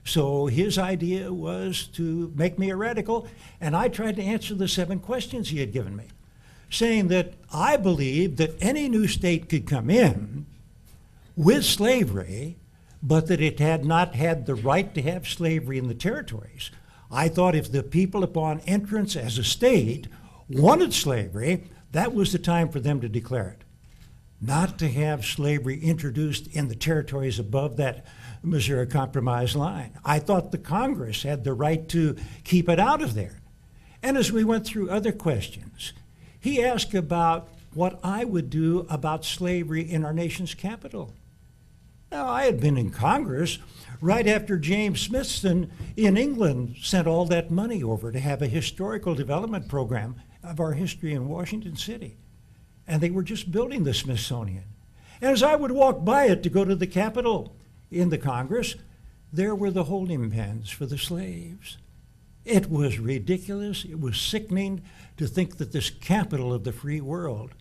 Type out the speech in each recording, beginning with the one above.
So his idea was to make me a radical, and I tried to answer the 7 questions he had given me, saying that I believed that any new state could come in with slavery, but that it had not had the right to have slavery in the territories. I thought if the people upon entrance as a state wanted slavery, that was the time for them to declare it. Not to have slavery introduced in the territories above that Missouri Compromise line. I thought the Congress had the right to keep it out of there. And as we went through other questions, he asked about what I would do about slavery in our nation's capital. Now, I had been in Congress right after James Smithson in England sent all that money over to have a historical development program of our history in Washington City. And they were just building the Smithsonian. And as I would walk by it to go to the Capitol in the Congress, there were the holding pens for the slaves. It was ridiculous. It was sickening to think that this capital of the free world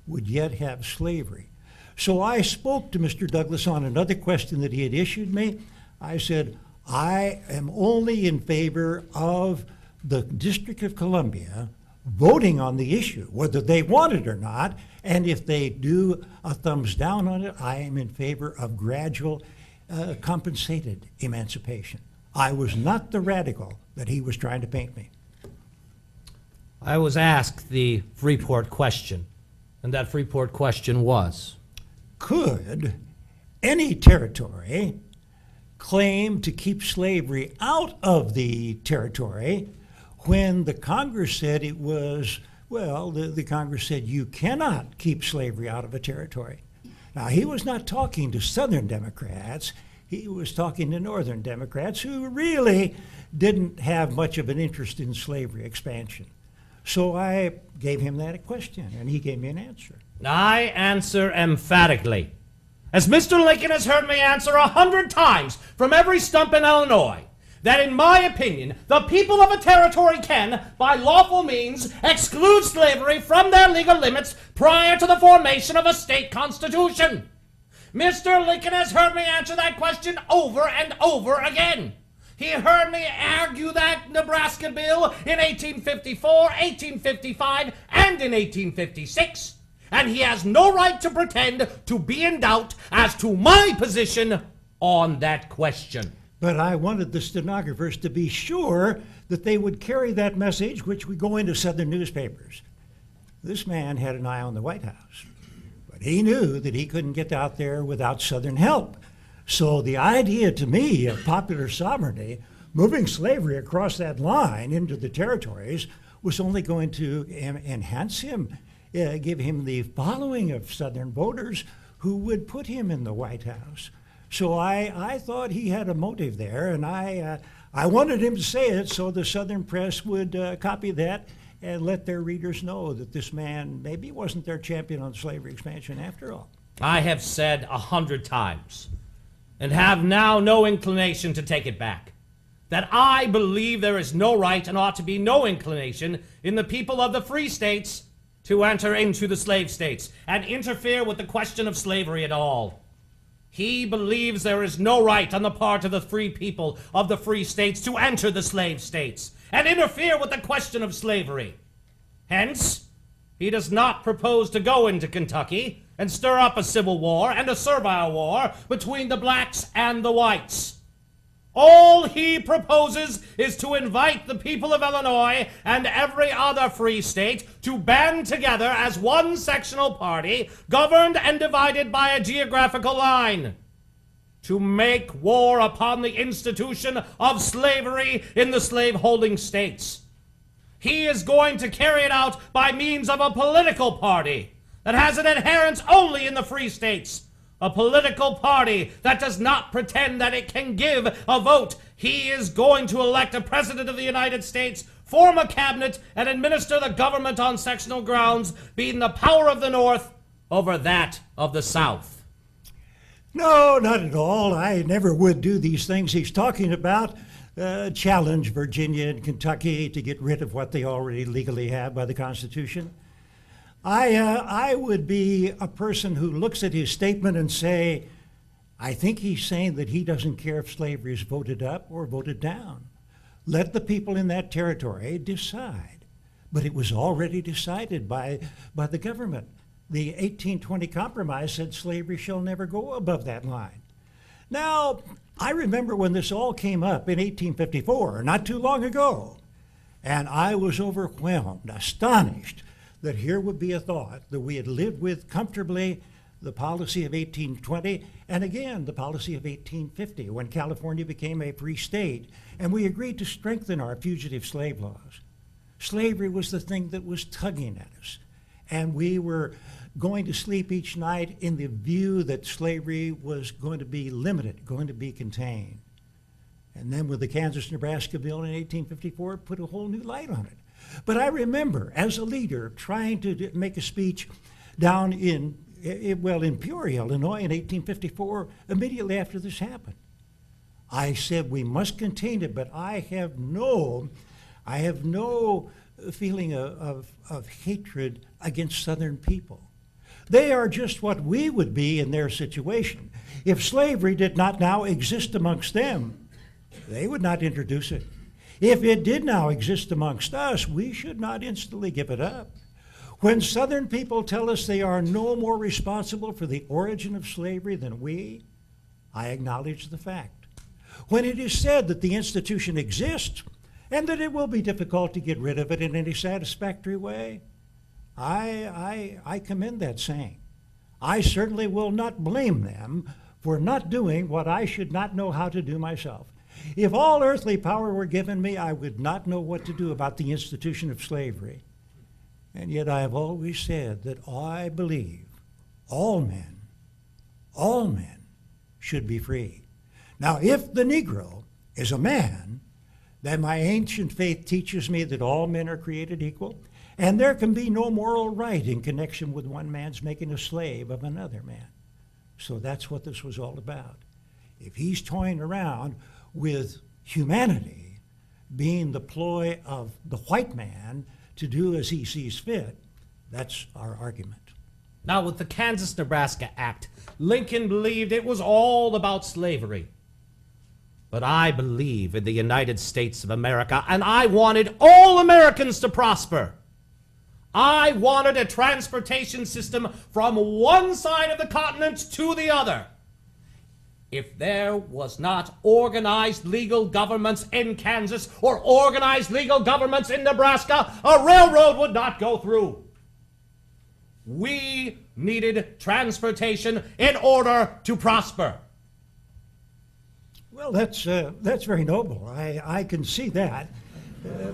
would yet have slavery. So I spoke to Mr. Douglas on another question that he had issued me. I said, I am only in favor of the District of Columbia voting on the issue, whether they want it or not, and if they do a thumbs down on it, I am in favor of gradual compensated emancipation. I was not the radical that he was trying to paint me. I was asked the Freeport question, and that Freeport question was, could any territory claim to keep slavery out of the territory when the Congress said it was, well, the Congress said you cannot keep slavery out of a territory. Now, he was not talking to Southern Democrats. He was talking to Northern Democrats who really didn't have much of an interest in slavery expansion. So I gave him that question, and he gave me an answer. I answer emphatically, as Mr. Lincoln has heard me answer 100 times from every stump in Illinois, that in my opinion, the people of a territory can, by lawful means, exclude slavery from their legal limits prior to the formation of a state constitution. Mr. Lincoln has heard me answer that question over and over again. He heard me argue that Nebraska bill in 1854, 1855, and in 1856. And he has no right to pretend to be in doubt as to my position on that question. But I wanted the stenographers to be sure that they would carry that message, which would go into Southern newspapers. This man had an eye on the White House, but he knew that he couldn't get out there without Southern help. So the idea to me of popular sovereignty, moving slavery across that line into the territories, was only going to enhance him, give him the following of Southern voters who would put him in the White House. So I thought he had a motive there, and I wanted him to say it so the Southern press would copy that and let their readers know that this man maybe wasn't their champion on slavery expansion after all. I have said 100 times, and have now no inclination to take it back, that I believe there is no right and ought to be no inclination in the people of the free states to enter into the slave states and interfere with the question of slavery at all. He believes there is no right on the part of the free people of the free states to enter the slave states and interfere with the question of slavery. Hence, he does not propose to go into Kentucky and stir up a civil war and a servile war between the blacks and the whites. All he proposes is to invite the people of Illinois and every other free state to band together as one sectional party, governed and divided by a geographical line, to make war upon the institution of slavery in the slave-holding states. He is going to carry it out by means of a political party that has an adherence only in the free states. A political party that does not pretend that it can give a vote. He is going to elect a president of the United States, form a cabinet, and administer the government on sectional grounds, being the power of the North over that of the South. No, not at all. I never would do these things he's talking about. Challenge Virginia and Kentucky to get rid of what they already legally have by the Constitution. I would be a person who looks at his statement and say, I think he's saying that he doesn't care if slavery is voted up or voted down. Let the people in that territory decide. But it was already decided by the government. The 1820 Compromise said slavery shall never go above that line. Now, I remember when this all came up in 1854, not too long ago, and I was overwhelmed, astonished that here would be a thought that we had lived with comfortably the policy of 1820, and again, the policy of 1850, when California became a free state, and we agreed to strengthen our fugitive slave laws. Slavery was the thing that was tugging at us, and we were going to sleep each night in the view that slavery was going to be limited, going to be contained. And then with the Kansas-Nebraska bill in 1854, it put a whole new light on it. But I remember, as a leader, trying to make a speech down in Peoria, Illinois, in 1854, immediately after this happened. I said we must contain it, but I have no feeling of hatred against Southern people. They are just what we would be in their situation. If slavery did not now exist amongst them, they would not introduce it. If it did now exist amongst us, we should not instantly give it up. When Southern people tell us they are no more responsible for the origin of slavery than we, I acknowledge the fact. When it is said that the institution exists and that it will be difficult to get rid of it in any satisfactory way, I commend that saying. I certainly will not blame them for not doing what I should not know how to do myself. If all earthly power were given me, I would not know what to do about the institution of slavery. And yet I have always said that I believe all men should be free. Now, if the Negro is a man, then my ancient faith teaches me that all men are created equal, and there can be no moral right in connection with one man's making a slave of another man. So that's what this was all about. If he's toying around with humanity being the ploy of the white man to do as he sees fit, that's our argument. Now, with the Kansas-Nebraska Act, Lincoln believed it was all about slavery. But I believe in the United States of America, and I wanted all Americans to prosper. I wanted a transportation system from one side of the continent to the other. If there was not organized legal governments in Kansas or organized legal governments in Nebraska, a railroad would not go through. We needed transportation in order to prosper. Well, that's very noble. I can see that,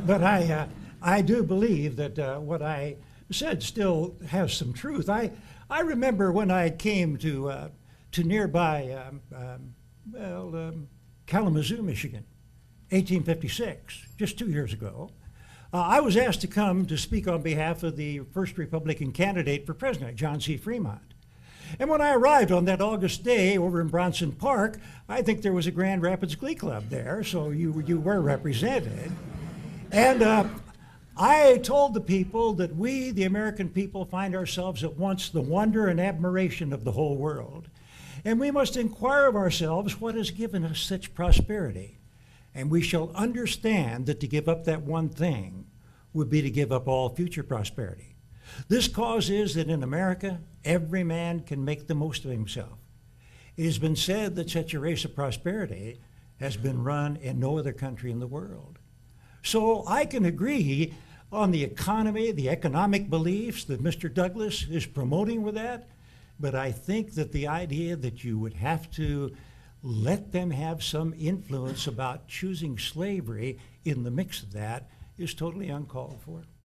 but I do believe that what I said still has some truth. I remember when I came to nearby Kalamazoo, Michigan, 1856, just 2 years ago. I was asked to come to speak on behalf of the first Republican candidate for president, John C. Fremont. And when I arrived on that August day over in Bronson Park, I think there was a Grand Rapids Glee Club there, so you were represented. And I told the people that we, the American people, find ourselves at once the wonder and admiration of the whole world. And we must inquire of ourselves what has given us such prosperity. And we shall understand that to give up that one thing would be to give up all future prosperity. This cause is that in America, every man can make the most of himself. It has been said that such a race of prosperity has been run in no other country in the world. So I can agree on the economy, the economic beliefs that Mr. Douglas is promoting with that, but I think that the idea that you would have to let them have some influence about choosing slavery in the mix of that is totally uncalled for.